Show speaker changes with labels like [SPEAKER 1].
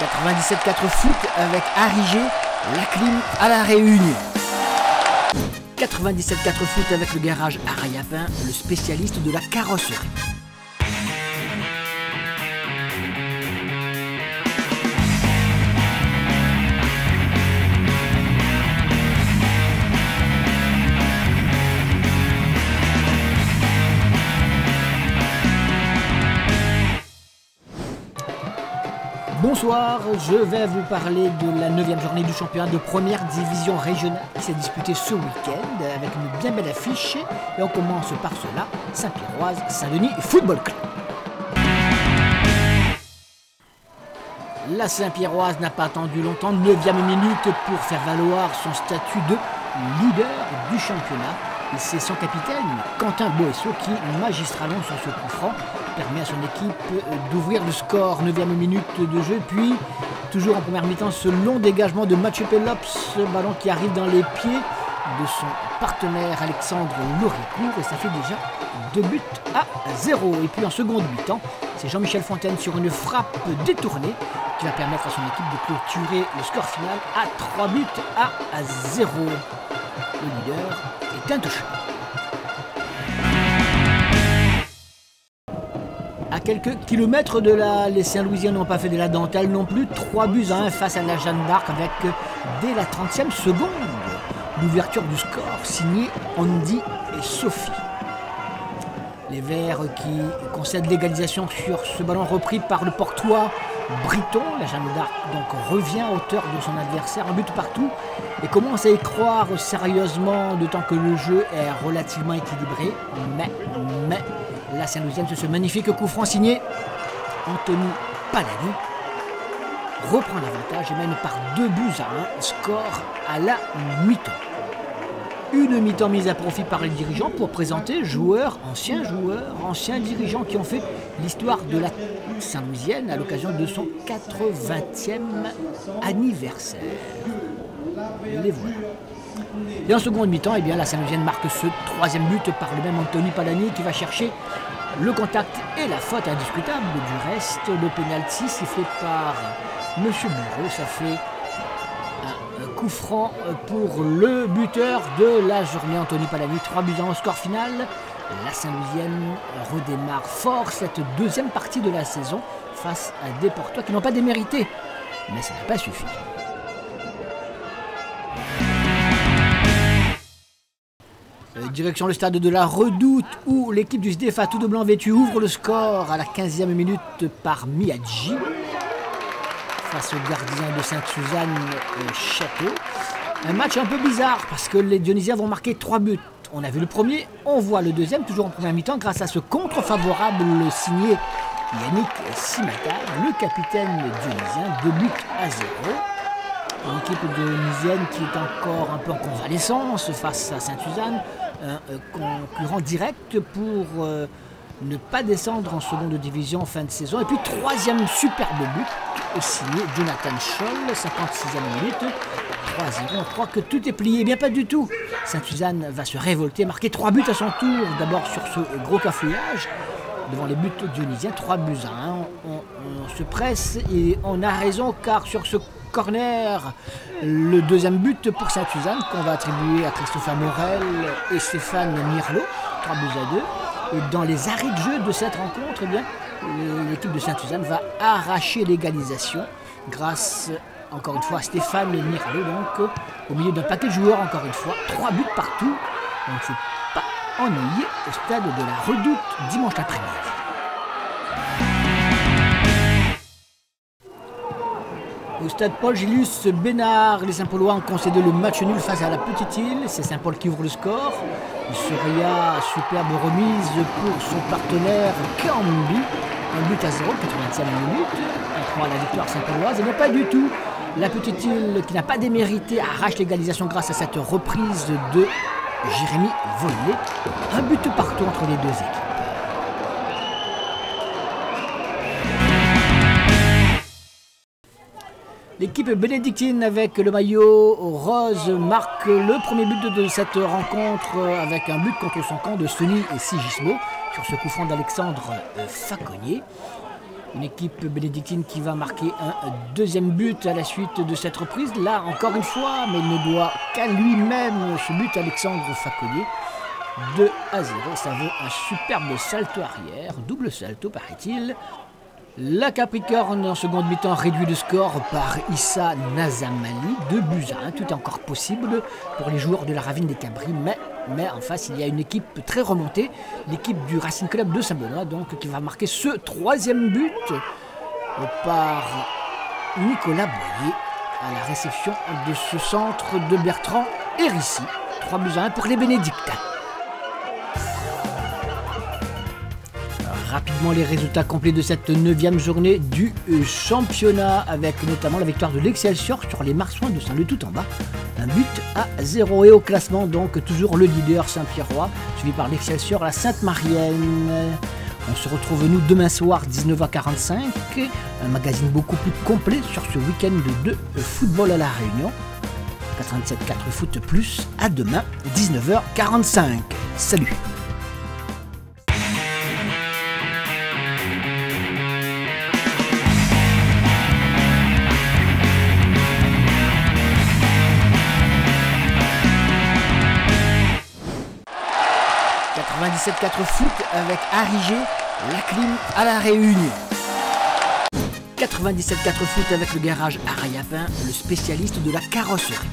[SPEAKER 1] 97.4 foot avec Arrigé, la clim à la Réunion. 97.4 foot avec le garage Arayapin, le spécialiste de la carrosserie. Bonsoir, je vais vous parler de la 9e journée du championnat de première division régionale qui s'est disputée ce week-end avec une bien belle affiche. Et on commence par cela, Saint-Pierroise, Saint-Denis Football Club. La Saint-Pierroise n'a pas attendu longtemps, 9e minute pour faire valoir son statut de leader du championnat. Et c'est son capitaine, Quentin Boesso, qui, magistralement sur ce coup franc, permet à son équipe d'ouvrir le score. 9e minute de jeu, puis toujours en première mi-temps, ce long dégagement de Mathieu Pelops, ce ballon qui arrive dans les pieds de son partenaire Alexandre Loricourt, et ça fait déjà 2-0. Et puis en seconde mi-temps, c'est Jean-Michel Fontaine sur une frappe détournée qui va permettre à son équipe de clôturer le score final à 3-0. Le leader est intouchable. À quelques kilomètres de là, les Saint-Louisiens n'ont pas fait de la dentelle non plus. 3-1 face à la Jeanne d'Arc avec, dès la 30e seconde, l'ouverture du score signée Andy et Sophie. Les Verts qui concèdent l'égalisation sur ce ballon repris par le Portois Briton. La Jeanne d'Arc donc revient à hauteur de son adversaire, un but partout, et commence à y croire sérieusement, d'autant que le jeu est relativement équilibré. Mais la Saint-Louisienne, ce magnifique coup franc signé Anthony Palani, reprend l'avantage et mène par 2-1, score à la mi-temps. Une mi-temps mise à profit par les dirigeants pour présenter anciens dirigeants qui ont fait l'histoire de la Saint-Louisienne à l'occasion de son 80e anniversaire. Les voilà. Et en seconde mi-temps, eh bien, la Saint-Louisienne marque ce 3e but par le même Anthony Palani qui va chercher le contact et la faute indiscutable. Du reste, le pénalty sifflé par M. Bureau, ça fait un coup franc pour le buteur de la journée, Anthony Palani. 3-1 au score final. La Saint-Louisienne redémarre fort cette deuxième partie de la saison face à des Portois qui n'ont pas démérité. Mais ça n'a pas suffi. Direction le stade de la Redoute où l'équipe du SDFA tout de blanc vêtu ouvre le score à la 15e minute par Miyadji face au gardien de Sainte-Suzanne Château. Un match un peu bizarre parce que les Dionysiens vont marquer 3 buts. On a vu le premier, on voit le deuxième, toujours en première mi-temps, grâce à ce contre favorable signé Yannick Simata, le capitaine dionysien, 2-0. Une équipe dionysienne qui est encore un peu en convalescence face à Sainte-Suzanne, un concurrent direct pour ne pas descendre en seconde division en fin de saison. Et puis 3e superbe but signé Jonathan Scholl, 56e minute, 3-0. On croit que tout est plié, bien pas du tout. Sainte-Suzanne va se révolter, marquer 3 buts à son tour, d'abord sur ce gros cafouillage devant les buts dionysiens, 3-1. On se presse et on a raison car sur ce corner, le 2e but pour Sainte-Suzanne qu'on va attribuer à Christopher Morel et Stéphane Mirlot, 3-2. Et dans les arrêts de jeu de cette rencontre, eh bien, l'équipe de Sainte-Suzanne va arracher l'égalisation grâce, encore une fois, à Stéphane Mirlot, donc au milieu d'un paquet de joueurs, encore une fois, 3 buts partout. On ne s'est pas ennuyé au stade de la Redoute dimanche après-midi. Au stade Paul Gillius Bénard, les Saint-Paulois ont concédé le match nul face à la Petite-Île. C'est Saint-Paul qui ouvre le score. Soria, superbe remise pour son partenaire Cambi. 1-0, 80e minute. On prend la victoire saint-pauloise. Et non pas du tout. La Petite-Île, qui n'a pas démérité, arrache l'égalisation grâce à cette reprise de Jérémy Vollet. Un but partout entre les deux équipes. L'équipe bénédictine avec le maillot rose marque le premier but de cette rencontre avec un but contre son camp de Sonny et Sigismo sur ce coup franc d'Alexandre Faconnier. Une équipe bénédictine qui va marquer un deuxième but à la suite de cette reprise. Là, encore une fois, mais il ne doit qu'à lui-même ce but, Alexandre Facollier. 2-0, ça vaut un superbe salto arrière, double salto paraît-il. La Capricorne en seconde mi-temps réduit le score par Issa Nazamali, 2-1, tout est encore possible pour les joueurs de la Ravine des Cabris, mais en face il y a une équipe très remontée, l'équipe du Racing Club de Saint-Benoît, donc qui va marquer ce troisième but par Nicolas Boyer à la réception de ce centre de Bertrand Hérissi. 3-1 pour les Bénédictins. Rapidement les résultats complets de cette 9e journée du championnat, avec notamment la victoire de l'Excelsior sur les Marsouins de Saint-Leu tout en bas. 1-0 et au classement donc toujours le leader Saint-Pierrois, suivi par l'Excelsior, la Sainte-Marienne. On se retrouve nous demain soir 19h45, un magazine beaucoup plus complet sur ce week-end de football à La Réunion. 87.4 Foot Plus, à demain 19h45. Salut. « 97.4 Foot avec Arrigé, la clim à La Réunion. 97.4 Foot avec le garage Arayapin, le spécialiste de la carrosserie.